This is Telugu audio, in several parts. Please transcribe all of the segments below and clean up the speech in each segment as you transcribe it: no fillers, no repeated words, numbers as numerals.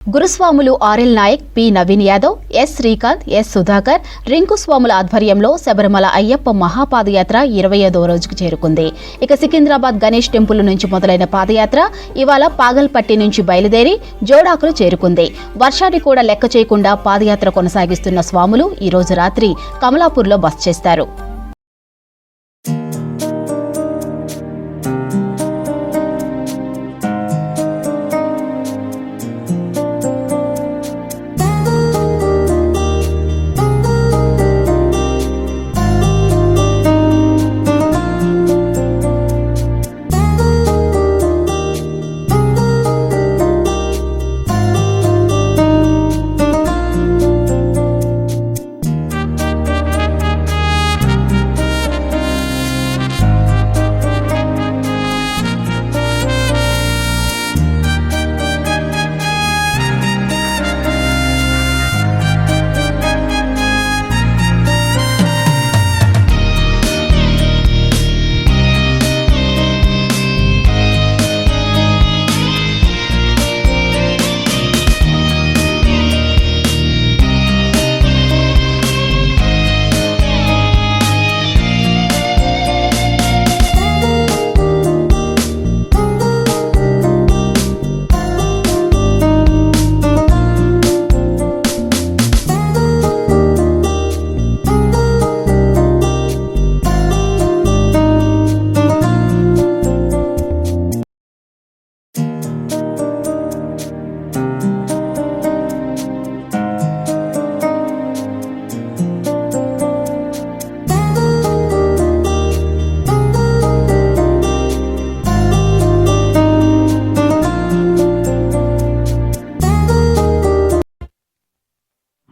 గురుస్వాములు RL Nayak, P Naveen Yadav, S Srikanth, S Sudhakar, Rinku స్వాముల ఆధ్వర్యంలో శబరిమల అయ్యప్ప మహాపాదయాత్ర 25వ రోజుకు చేరుకుంది. ఇక సికింద్రాబాద్ గణేష్ టెంపుల్ నుంచి మొదలైన పాదయాత్ర ఇవాళ పాగల్పట్టి నుంచి బయలుదేరి జోడాకులు చేరుకుంది. వర్షాన్ని కూడా లెక్క చేయకుండా పాదయాత్ర కొనసాగిస్తున్న స్వాములు ఈ రోజు రాత్రి కమలాపూర్లో బస చేస్తారు.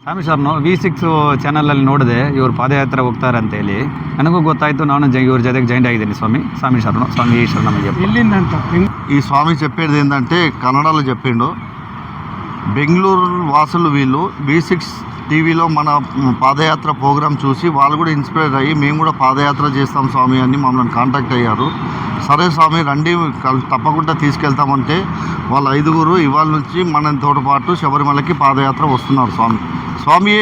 ಸ್ವಾಮಿ ಸರ್ V6 ಚಾನಲಲ್ಲಿ ನೋಡಿದೆ ಇವರು ಪಾದಯಾತ್ರೆ ಹೋಗ್ತಾರೆ ಅಂತೇಳಿ. ನನಗೂ ಗೊತ್ತಾಯಿತು, ನಾನು ಇವ್ರ ಜೊತೆಗೆ ಜಾಯಿಂಟ್ ಆಗಿದ್ದೀನಿ. స్వామి శరణం, స్వామి శరణమయ్యప్ప. ఈ స్వామి చెప్పేది ఏంటంటే కన్నడలో చెప్పిండు. బెంగళూరు వాసులు వీళ్ళు V6 టీవీలో మన పాదయాత్ర ప్రోగ్రాం చూసి వాళ్ళు కూడా ఇన్స్పైర్ అయ్యి మేము కూడా పాదయాత్ర చేస్తాం స్వామి అని మమ్మల్ని కాంటాక్ట్ అయ్యారు. సరే స్వామి రండి తప్పకుండా తీసుకెళ్తామంటే వాళ్ళ 5గురు ఇవాళ నుంచి మనతో పాటు శబరిమలకి పాదయాత్ర వస్తున్నారు. స్వామి